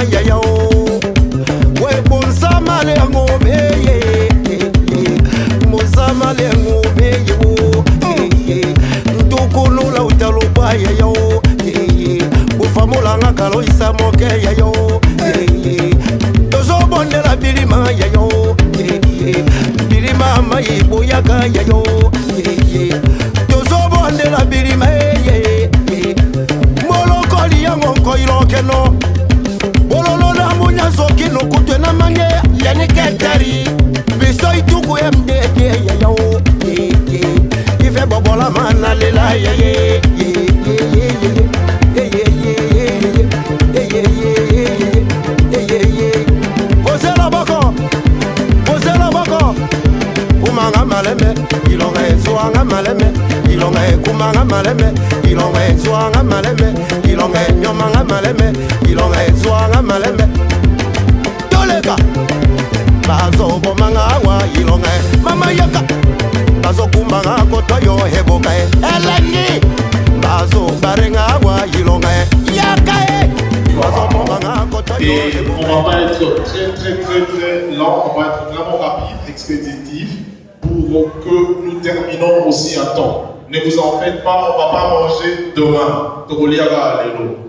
ya ya o we bonsa male ngome ye bonsa male ngome yo ntukulula utalo kwa ya ya o ufamula ngakalo isamoke ya yo tozo bondela bilima ya yo bilima mai boyaka ya yo tozo bondela bilima molokoli yango koirokeno bololo na munya soki no kutena mange yani ketari biso ituku mdd ya yo ife bobola mana lela ya ye kumanga maleme ilonga ezuanga maleme ilonga kumanga maleme ilonga ezuanga maleme ilonga nyomanga maleme ilonga ezuanga maleme tolega bazo bomanga wa ilonga mama yaka bazo kumbanga kotoyo heboka elengi bazo barenga wa ilonga yaka bazo bomanga kotoyo. Et on va pas être très lent, on va être vraiment rapide, expéditif, pour que nous terminons aussi à temps. Ne vous en faites pas, on ne va pas manger demain.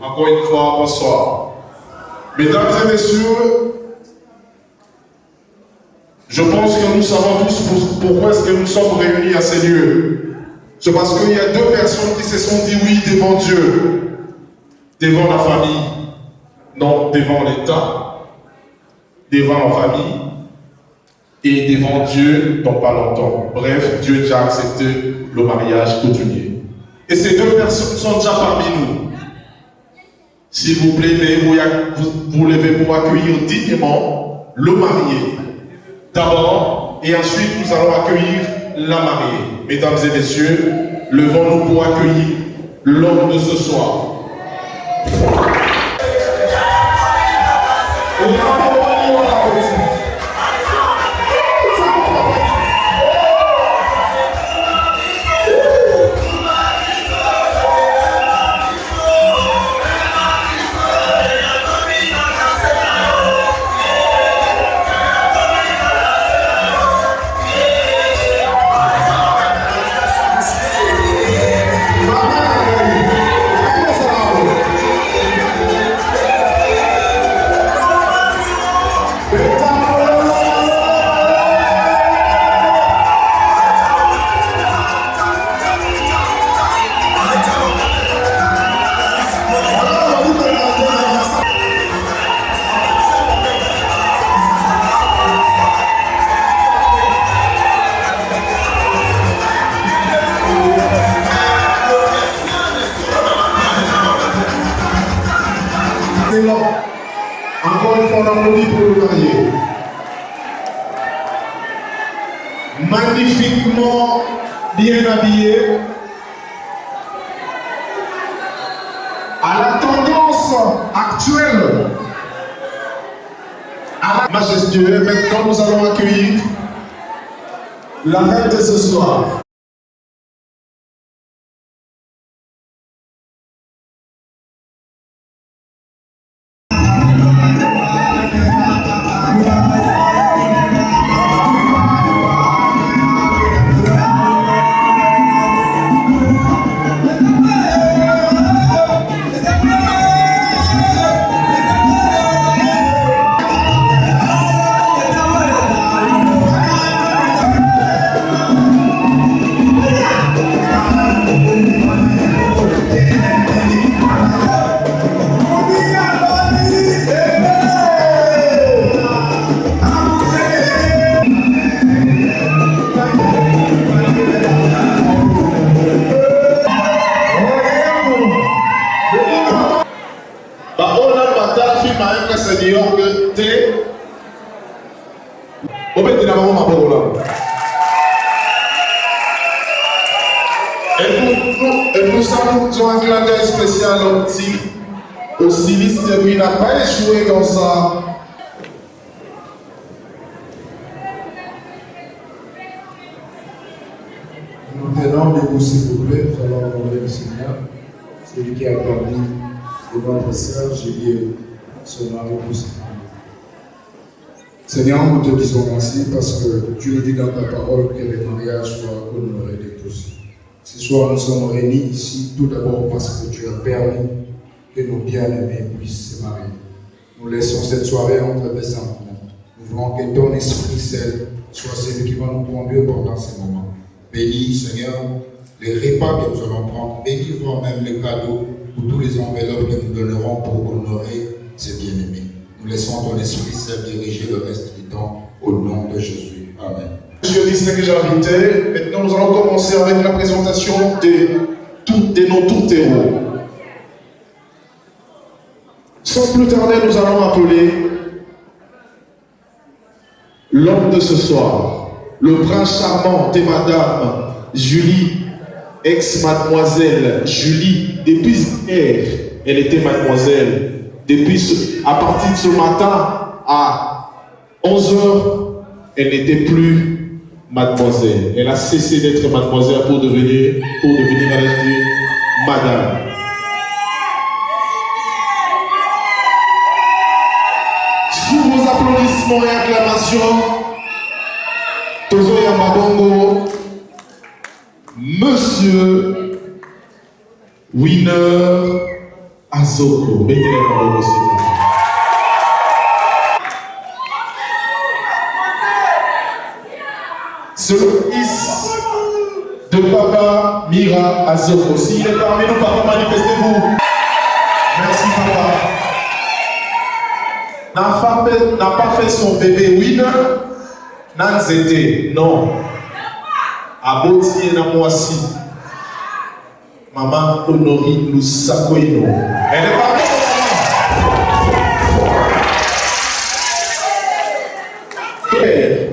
Encore une fois, bonsoir. Mesdames et messieurs, je pense que nous savons tous pourquoi est-ce que nous sommes réunis à ces lieux. C'est parce qu'il y a deux personnes qui se sont dit oui devant Dieu, devant la famille, non devant l'État, devant la famille, et devant Dieu dans pas longtemps. Bref, Dieu a déjà accepté le mariage coutumier. Et ces deux personnes sont déjà parmi nous. S'il vous plaît, vous levez pour accueillir dignement le marié. D'abord, et ensuite nous allons accueillir la mariée. Mesdames et messieurs, levons-nous pour accueillir l'homme de ce soir. Encore une fois, on applaudit pour le marié. Magnifiquement bien habillé. À la tendance actuelle. À la majestueux. Maintenant, nous allons accueillir la reine de ce soir. Et pour ça, nous avons un clin d'œil spécial au styliste qui n'a pas échoué comme ça. Nous tenons debout, s'il vous plaît, nous allons demander le Seigneur, celui qui a permis de votre sœur Juliette son mari pour ses familles. Seigneur, nous te disons merci parce que tu nous dis dans ta parole que les mariages soient honorés de tous. Ce soir, nous sommes réunis ici tout d'abord parce que tu as permis que nos bien-aimés puissent se marier. Nous laissons cette soirée entre tes mains. Nous voulons que ton Esprit Saint soit celui qui va nous conduire pendant ces moments. Bénis, Seigneur, les repas que nous allons prendre. Bénis voire même les cadeaux ou tous les enveloppes que nous donnerons pour honorer ces bien-aimés. Nous laissons ton Esprit Saint diriger le reste du temps au nom de Jésus. Amen. Monsieur Disney que j'ai invité, maintenant nous allons commencer avec la présentation de nos tourtereaux. Sans plus tarder, nous allons appeler l'homme de ce soir, le prince charmant de Madame Julie, ex-mademoiselle Julie. Depuis hier, elle était mademoiselle. À partir de ce matin, à 11h, elle n'était plus mademoiselle. Elle a cessé d'être mademoiselle pour devenir madame. Sous vos applaudissements et acclamations, Tozo Yamabongo, Monsieur Winner Azoko. Mettez les Mabongo, s'il vous plaît. C'est le fils de Papa Mira Azoko. S'il est parmi nous, papa, manifestez-vous. Merci, papa. N'a pas fait son bébé Winner. Nanzete, non. Aboti et Namoisi. Maman Honori Lusakoino. Elle est parmi nous.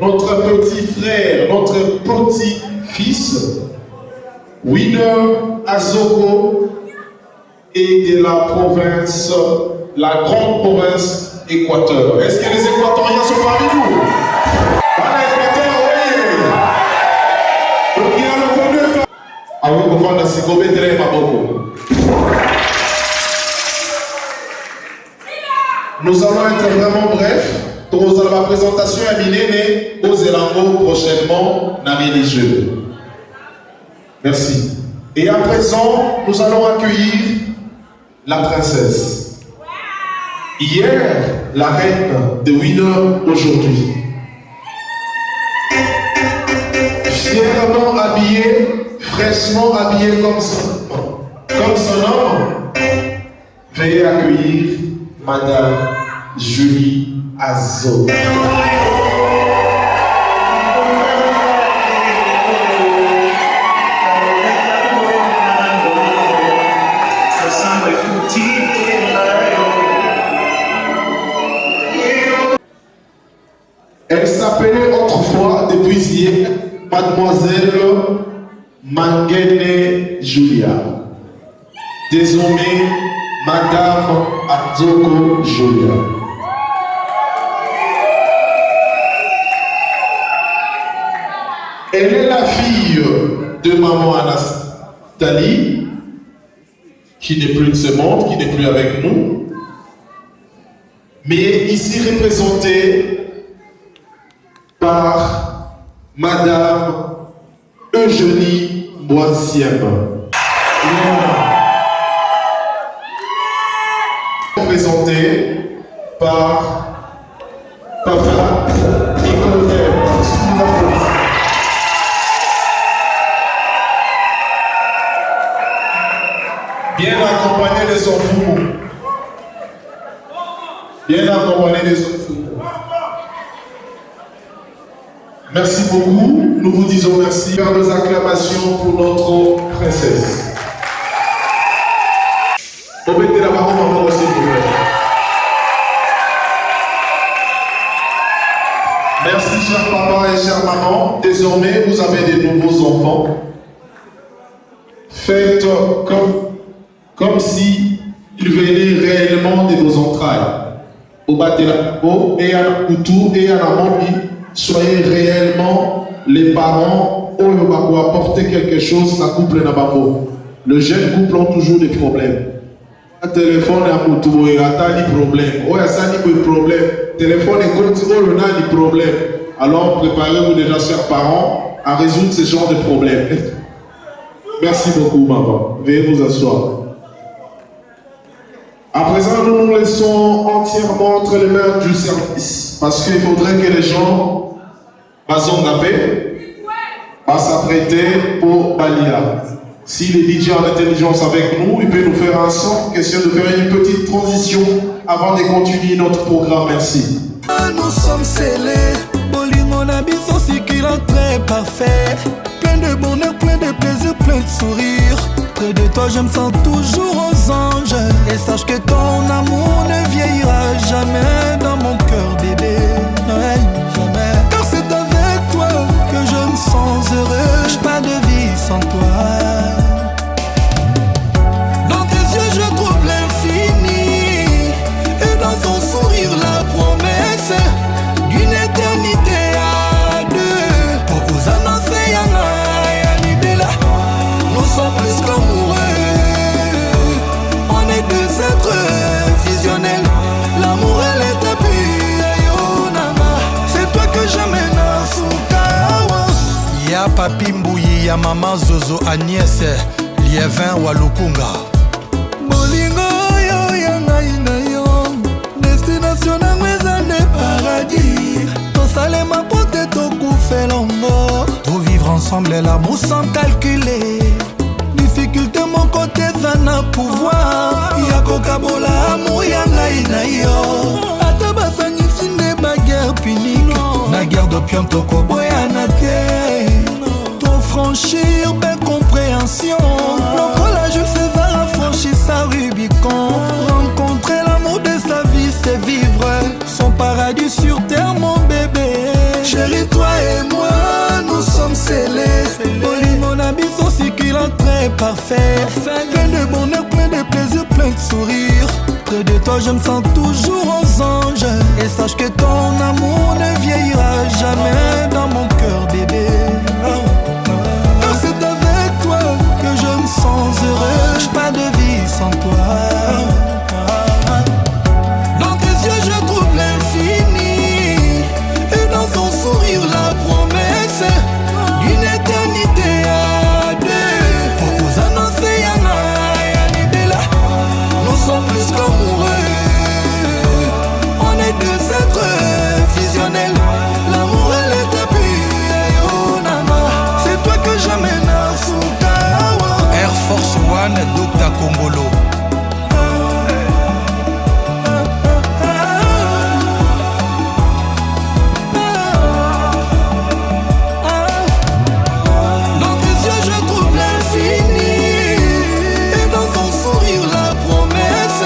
Notre petit frère, notre petit fils, Winner Azoko, est de la province, la grande province Équateur. Est-ce que les Équatoriens sont parmi nous? Nous allons être vraiment brefs. Nous allons la présentation à Minéné aux Elango prochainement dans les jeux. Merci. Et à présent, nous allons accueillir la princesse. Hier, la reine de Winner aujourd'hui. Fièrement habillée, fraîchement habillée comme son homme, veuillez accueillir Madame Julie Azoko. Elle s'appelait autrefois, depuis hier, Mademoiselle Mangene Julia. Désormais, Madame Azoko Julia. Elle est la fille de maman Anastasie, qui n'est plus de ce monde, qui n'est plus avec nous, mais ici représentée par Madame Eugénie Boissiem. Représentée par Papa Nicodème. Bien accompagné des enfants. Bien accompagné des enfants. Merci beaucoup. Nous vous disons merci. Faire nos acclamations pour notre princesse. Mettez la parole maman aussi, s'il vous plaît. Merci, cher papa et chère maman. Désormais, vous avez des nouveaux enfants. Faites comme si ils venaient réellement de vos entrailles. Au Batelabo et à Koutou et à Namondi, soyez réellement les parents où ils vont apporter quelque chose à couple Nabamo. Le jeune couple ont toujours des problèmes. téléphone à moto et atali problème. Oh, ça ni problème. Téléphone et compte on a des problèmes. Alors préparez-vous déjà, chers parents, à résoudre ce genre de problèmes. Merci beaucoup, maman. Veuillez vous asseoir. À présent, nous nous laissons entièrement entre les mains du service. Parce qu'il faudrait que les gens, basons la paix, s'apprêter pour Balia. Si les DJ en intelligence avec nous, il peut nous faire un son, question de faire une petite transition avant de continuer notre programme. Merci. Nous sommes scellés, Bolingo Nabiso Sikila très parfait. Plein de bonheur, plein de plaisir, plein de sourire. Près de toi je me sens toujours aux anges. Et sache que ton amour ne vieillira jamais dans mon cœur bébé. Ouais, jamais. Car c'est avec toi que je me sens heureux. J'ai pas de vie sans toi. Dans tes yeux je trouve l'infini. Et dans ton sourire la promesse d'une éternité à deux. Pour vous annoncer Yanibela, nous sommes plus qu'amoureux. On est deux êtres fusionnels. L'amour et l'étapie, c'est toi que j'amène à Soukawa. Ya papi Mbouyi, ya maman Zozo Agnès, Liévin Walukunga. Bolingo yo ya ngai na yo, destination na maison de paradis. Tosalema pote tokufe longo, tout vivre ensemble et l'amour sans calculer. Difficulté mon côté zana pouvoir. Yako kabola amour ya ngai na yo. Ata basangisi nde baguerre punique, na guerre d'opium tokoboya na te. Trop franchir ben compréhension. Lokola Jules César a franchi sa Rubicon. Rencontrer l'amour de sa vie c'est vivre son paradis sur terre mon bébé. Chérie toi et moi nous sommes scellés. Bolingo Nabiso Sikila très parfait. Plein de bonheur, plein de plaisir, plein de sourire. Près de toi je me sens toujours aux anges. Et sache que ton amour ne vieillira jamais dans mon cœur bébé. Car c'est avec toi que je me sens heureux. J'ai pas de vie sans toi. Dans tes yeux je trouve l'infini. Et dans ton sourire la promesse d'une éternité à deux. Pour vous annoncer Yanibela, nous sommes plus qu'amoureux. On est deux êtres fusionnels. L'amour et l'étapie, c'est toi que j'amène à Soukawa. Air Force One, Dr Kongolo. Dans tes yeux je trouve l'infini. Et dans ton sourire la promesse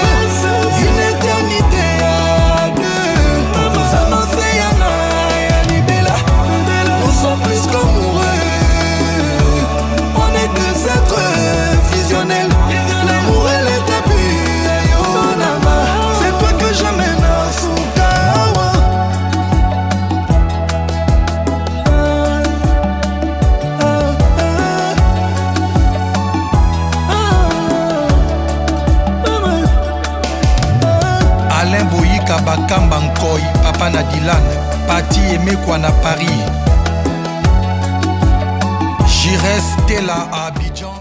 d'une éternité à deux. Pour vous annoncer Yanibela, nous sommes plus qu'amoureux. On est deux êtres fusionnels. L'amour et l'étapie, c'est toi que j'amène à Soukawa. Alain Boyika Bakamba Nkoy, Papa Nadilan, Pati Emekwa na Paris. J'irai Stella à Abidjan.